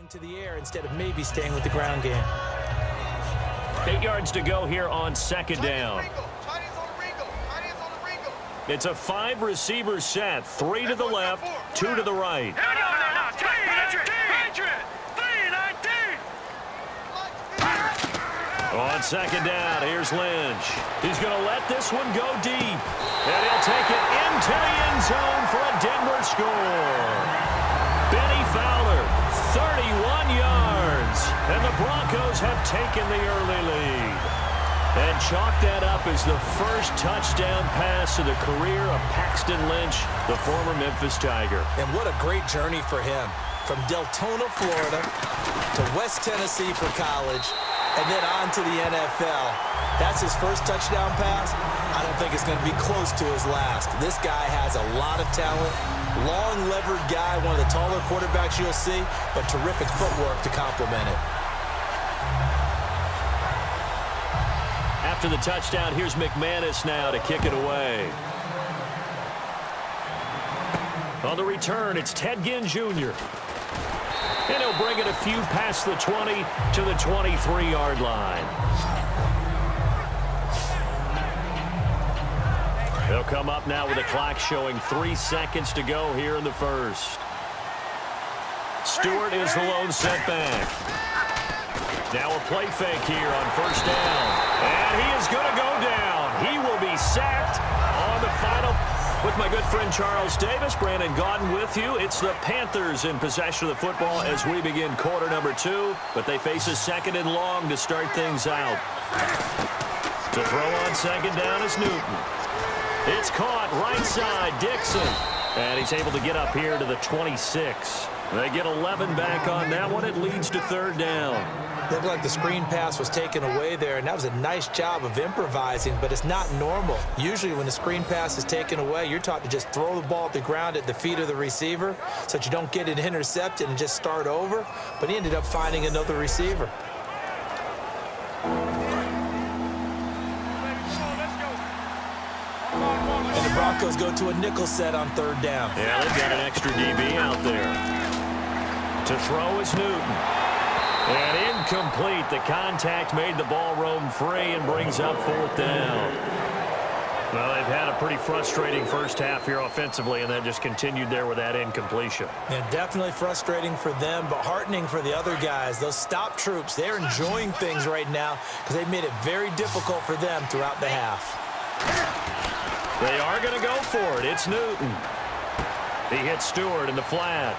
to the air instead of maybe staying with the ground game. 8 yards to go here on second down. It's a 5-receiver set. 3 to the left, 2 to the right. On second down, here's Lynch. He's going to let this one go deep. And he'll take it into the end zone for a Denver score. Benny Fowler, 31 yards. And the Broncos have taken the early lead. And chalk that up as the first touchdown pass of the career of Paxton Lynch, the former Memphis Tiger. And what a great journey for him. From Deltona, Florida, to West Tennessee for college, and then on to the NFL. That's his first touchdown pass. I don't think it's going to be close to his last. This guy has a lot of talent. Long, levered guy, one of the taller quarterbacks you'll see, but terrific footwork to complement it. After the touchdown, here's McManus now to kick it away. On the return, it's Ted Ginn Jr. And he'll bring it a few past the 20 to the 23-yard line. They'll come up now with a clock showing 3 seconds to go here in the first. Stewart is the lone setback. Now a play fake here on first down. And he is going to go down. He will be sacked on the final. With my good friend Charles Davis, Brandon Gaudin with you. It's the Panthers in possession of the football as we begin quarter number 2. But they face a second and long to start things out. To throw on second down is Newton. It's caught right side, Dixon. And he's able to get up here to the 26. They get 11 back on that one. It leads to third down. Looked like the screen pass was taken away there, and that was a nice job of improvising, but it's not normal. Usually when the screen pass is taken away, you're taught to just throw the ball at the ground at the feet of the receiver so that you don't get it intercepted and just start over, but he ended up finding another receiver. And the Broncos go to a nickel set on third down. Yeah, they've got an extra DB out there. To throw is Newton. And incomplete. The contact made the ball roam free and brings up fourth down. Well, they've had a pretty frustrating first half here offensively, and that just continued there with that incompletion. Yeah, definitely frustrating for them, but heartening for the other guys. Those stop troops, they're enjoying things right now because they've made it very difficult for them throughout the half. They are going to go for it. It's Newton. He hits Stewart in the flat.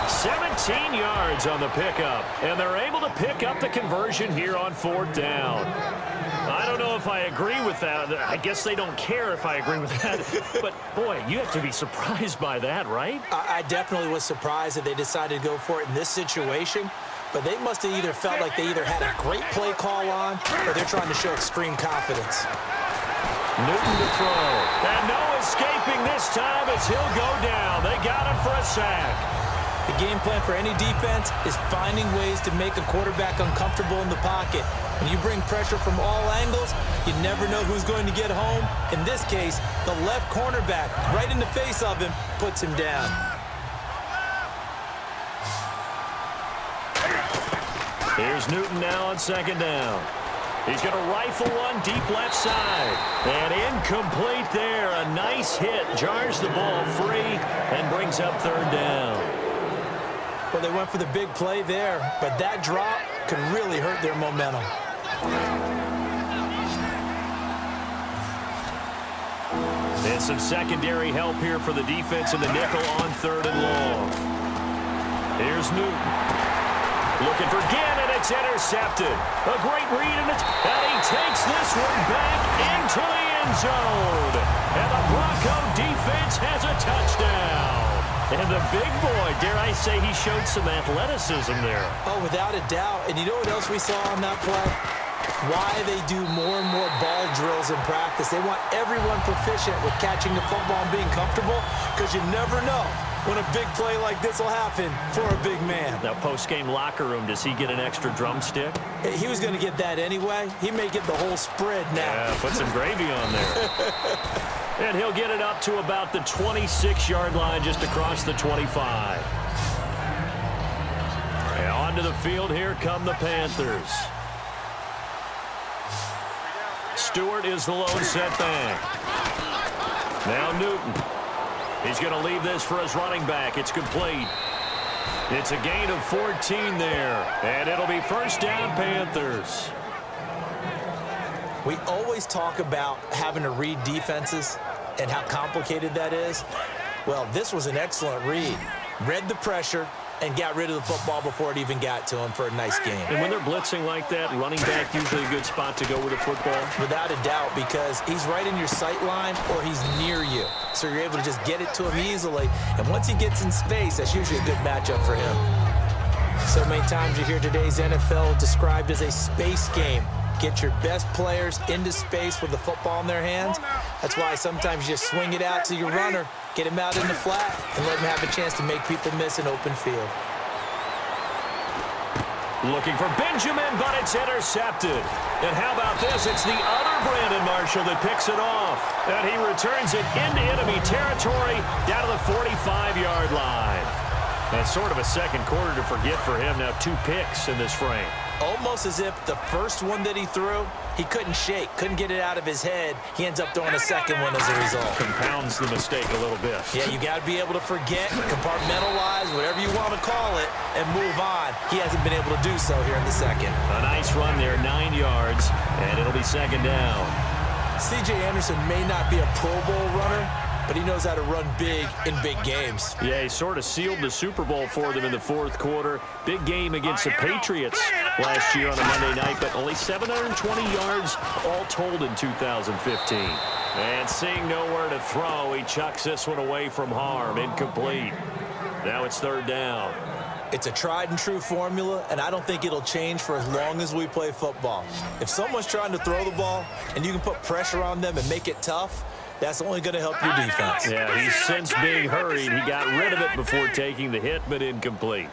17 yards on the pickup, and they're able to pick up the conversion here on fourth down. I don't know if I agree with that. I guess they don't care if I agree with that. But, boy, you have to be surprised by that, right? I definitely was surprised that they decided to go for it in this situation. But they must have either felt like they either had a great play call on or they're trying to show extreme confidence. Newton to throw. And no escaping this time as he'll go down. They got him for a sack. The game plan for any defense is finding ways to make a quarterback uncomfortable in the pocket. When you bring pressure from all angles, you never know who's going to get home. In this case, the left cornerback, right in the face of him, puts him down. Here's Newton now on second down. He's going to rifle one deep left side. And incomplete there. A nice hit. Jars the ball free and brings up third down. Well, they went for the big play there, but that drop could really hurt their momentum. And some secondary help here for the defense in the nickel on third and long. Here's Newton. Looking for Ginn, and it's intercepted. A great read, and he takes this one back into the end zone. And the Bronco defense has a touchdown. And the big boy, dare I say, he showed some athleticism there. Oh, without a doubt. And you know what else we saw on that play? Why they do more and more ball drills in practice. They want everyone proficient with catching the football and being comfortable because you never know when a big play like this will happen for a big man. Now, post-game locker room, does he get an extra drumstick? He was going to get that anyway. He may get the whole spread now. Yeah, put some gravy on there. And he'll get it up to about the 26-yard line just across the 25. onto the field. Here come the Panthers. Stewart is the lone setback. Now Newton. He's going to leave this for his running back. It's complete. It's a gain of 14 there. And it'll be first down, Panthers. We always talk about having to read defenses and how complicated that is. Well, this was an excellent read. Read the pressure and got rid of the football before it even got to him for a nice game. And when they're blitzing like that, running back usually a good spot to go with the football? Without a doubt, because he's right in your sight line or he's near you. So you're able to just get it to him easily. And once he gets in space, that's usually a good matchup for him. So many times you hear today's NFL described as a space game. Get your best players into space with the football in their hands. That's why sometimes you just swing it out to your runner, get him out in the flat, and let him have a chance to make people miss an open field. Looking for Benjamin, but it's intercepted. And how about this? It's the other Brandon Marshall that picks it off. And he returns it into enemy territory down to the 45-yard line. That's sort of a second quarter to forget for him. Now 2 picks in this frame. Almost as if the first one that he threw, he couldn't shake, couldn't get it out of his head. He ends up throwing a second one as a result. Compounds the mistake a little bit. Yeah, you got to be able to forget, compartmentalize, whatever you want to call it, and move on. He hasn't been able to do so here in the second. A nice run there, 9 yards, and it'll be second down. C.J. Anderson may not be a Pro Bowl runner, but he knows how to run big in big games. Yeah, he sort of sealed the Super Bowl for them in the fourth quarter. Big game against the Patriots last year on a Monday night, but only 720 yards all told in 2015. And seeing nowhere to throw, he chucks this one away from harm. Incomplete. Now it's third down. It's a tried and true formula, and I don't think it'll change for as long as we play football. If someone's trying to throw the ball and you can put pressure on them and make it tough, that's only going to help your defense. Yeah, he's since being hurried. He got rid of it before taking the hit, but incomplete.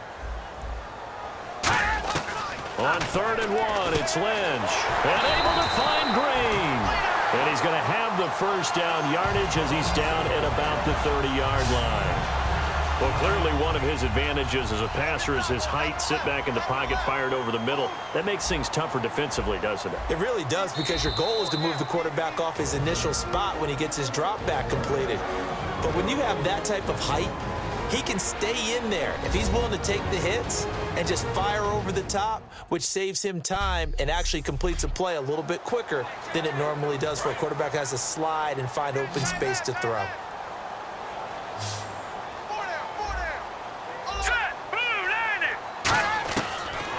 On 3rd and 1, it's Lynch. And able to find Green. And he's going to have the first down yardage as he's down at about the 30-yard line. Well, clearly one of his advantages as a passer is his height. Sit back in the pocket, fired over the middle. That makes things tougher defensively, doesn't it? It really does, because your goal is to move the quarterback off his initial spot when he gets his drop back completed. But when you have that type of height, he can stay in there if he's willing to take the hits and just fire over the top, which saves him time and actually completes a play a little bit quicker than it normally does for a quarterback who has to slide and find open space to throw.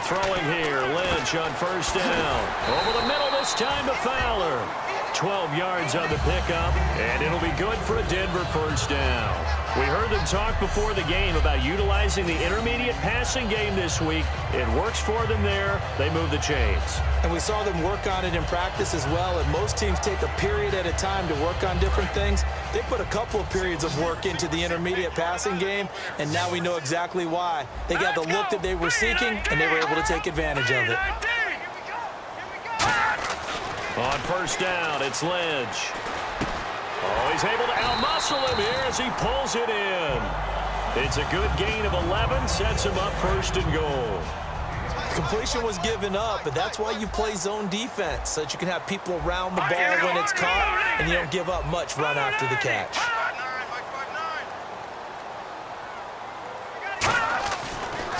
Throwing here, Lynch on first down. Over the middle this time to Fowler. 12 yards on the pickup, and it'll be good for a Denver first down. We heard them talk before the game about utilizing the intermediate passing game this week. It works for them there. They move the chains. And we saw them work on it in practice as well, and most teams take a period at a time to work on different things. They put a couple of periods of work into the intermediate passing game, and now we know exactly why. They got the look that they were seeking, and they were able to take advantage of it. On first down, it's Lynch. Oh, he's able to outmuscle him here as he pulls it in. It's a good gain of 11, sets him up first and goal. Completion was given up, but that's why you play zone defense, so that you can have people around the ball when it's caught, and you don't give up much run after the catch.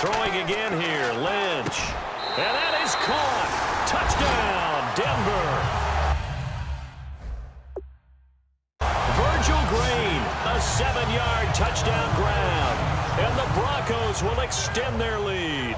Throwing again here, Lynch. And that is caught. Touchdown, Denver. Virgil Green, a 7-yard touchdown grab. And the Broncos will extend their lead.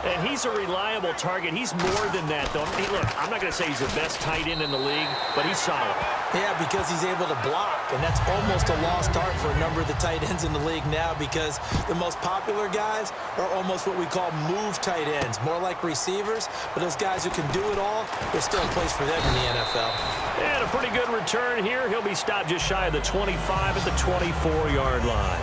And he's a reliable target. He's more than that, though. Hey, look, I'm not going to say he's the best tight end in the league, but he's solid. Yeah, because he's able to block, and that's almost a lost art for a number of the tight ends in the league now, because the most popular guys are almost what we call move tight ends, more like receivers. But those guys who can do it all, there's still a place for them in the NFL. And a pretty good return here. He'll be stopped just shy of the 25 at the 24-yard line.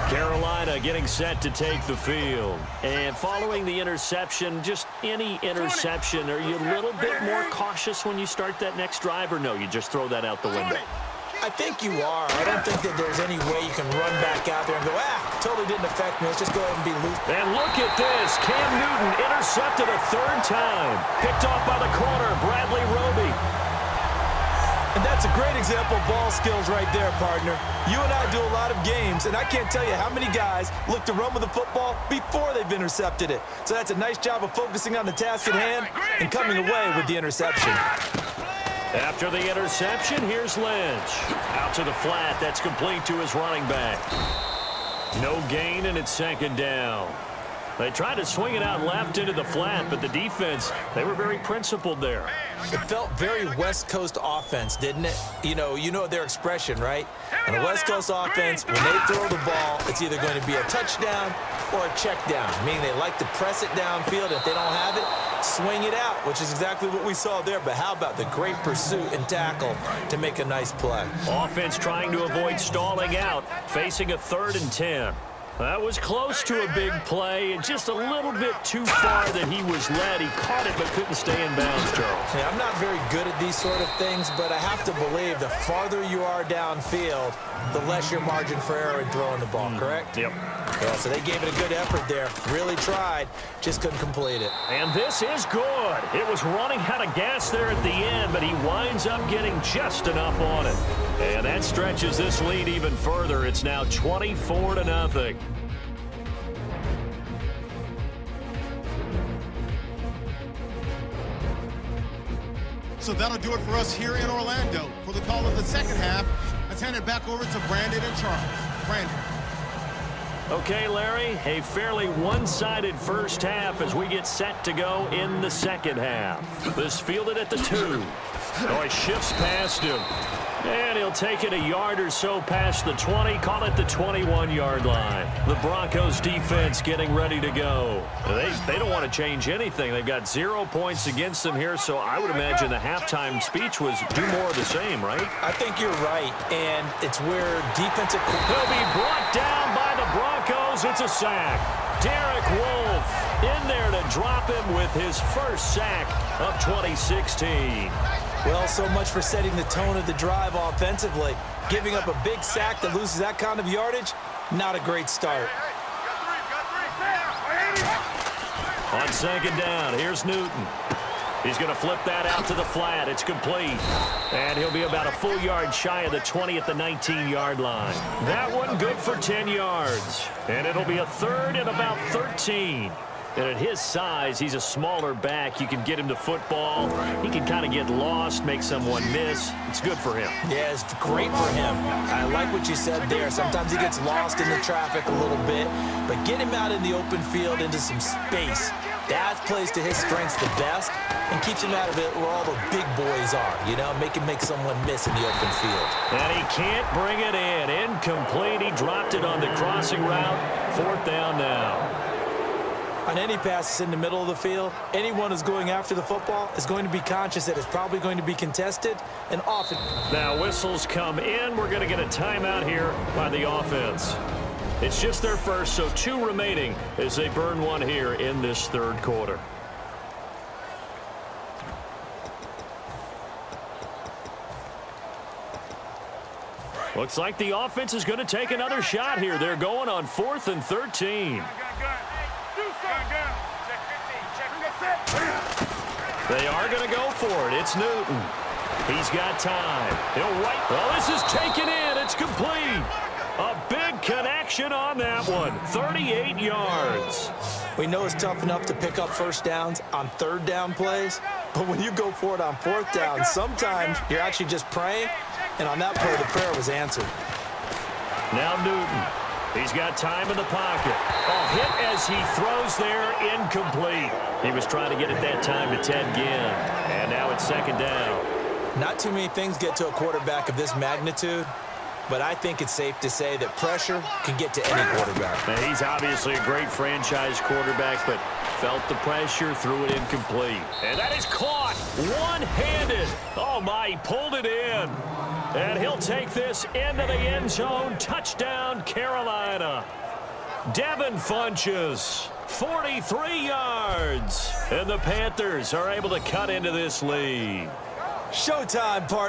Carolina getting set to take the field. And following the interception, just any interception, are you a little bit more cautious when you start that next drive, or no, you just throw that out the window? I think you are. I don't think that there's any way you can run back out there and go, totally didn't affect me. Let's just go ahead and be loose. And look at this. Cam Newton intercepted a third time. Picked off by the corner, Bradley Roby. And that's a great example of ball skills right there, partner. You and I do a lot of games, and I can't tell you how many guys look to run with the football before they've intercepted it. So that's a nice job of focusing on the task at hand and coming away with the interception. After the interception, here's Lynch. Out to the flat. That's complete to his running back. No gain, and it's second down. They tried to swing it out left into the flat, but the defense, they were very principled there. It felt very West Coast offense, didn't it? You know their expression, right? On a West Coast offense, when they throw the ball, it's either going to be a touchdown or a check down, meaning they like to press it downfield. If they don't have it, swing it out, which is exactly what we saw there. But how about the great pursuit and tackle to make a nice play? Offense trying to avoid stalling out, facing a 3rd and 10. That was close to a big play, and just a little bit too far that he was led. He caught it but couldn't stay in bounds, Charles. Yeah, I'm not very good at these sort of things, but I have to believe the farther you are downfield, the less your margin for error in throwing the ball, correct? Yep. Yeah, so they gave it a good effort there. Really tried, just couldn't complete it. And this is good. It was running out of gas there at the end, but he winds up getting just enough on it. And that stretches this lead even further. It's now 24-0. So that'll do it for us here in Orlando. For the call of the second half, let's hand it back over to Brandon and Charles. Brandon. Okay, Larry, a fairly one-sided first half as we get set to go in the second half. This fielded at the 2. Oh, he shifts past him. And he'll take it a yard or so past the 20, call it the 21-yard line. The Broncos defense getting ready to go. They don't want to change anything. They've got 0 points against them here, so I would imagine the halftime speech was do more of the same, right? I think you're right, and it's where defensive... He'll be brought down by the Broncos. It's a sack. Derek Wolfe in there to drop him with his first sack of 2016. Well, so much for setting the tone of the drive offensively. Giving up a big sack that loses that kind of yardage, not a great start. On second down, here's Newton. He's going to flip that out to the flat. It's complete. And he'll be about a full yard shy of the 20 at the 19-yard line. That one good for 10 yards. And it'll be a 3rd and about 13. And at his size, he's a smaller back. You can get him to football. He can kind of get lost, make someone miss. It's good for him. Yeah, it's great for him. I like what you said there. Sometimes he gets lost in the traffic a little bit. But get him out in the open field into some space. That plays to his strengths the best and keeps him out of it where all the big boys are, make him make someone miss in the open field. And he can't bring it in. Incomplete. He dropped it on the crossing route. 4th down now. On any passes in the middle of the field, anyone who's going after the football is going to be conscious that it's probably going to be contested and often. Now whistles come in. We're going to get a timeout here by the offense. It's just their first, so 2 remaining as they burn one here in this 3rd quarter. Looks like the offense is going to take another shot here. They're going on 4th and 13. They are going to go for it. It's Newton. He's got time. He'll right. Well, this is taken in. It's complete. A big connection on that one. 38 yards. We know it's tough enough to pick up first downs on 3rd down plays, but when you go for it on 4th down, sometimes you're actually just praying, and on that play, the prayer was answered. Now Newton. He's got time in the pocket. A hit as he throws there, incomplete. He was trying to get it that time to Ted Ginn. And now it's 2nd down. Not too many things get to a quarterback of this magnitude, but I think it's safe to say that pressure can get to any quarterback. Now, he's obviously a great franchise quarterback, but felt the pressure, threw it incomplete. And that is caught one-handed. Oh, my, he pulled it in. And he'll take this into the end zone. Touchdown, Carolina. Devin Funchess, 43 yards. And the Panthers are able to cut into this lead. Showtime, partner.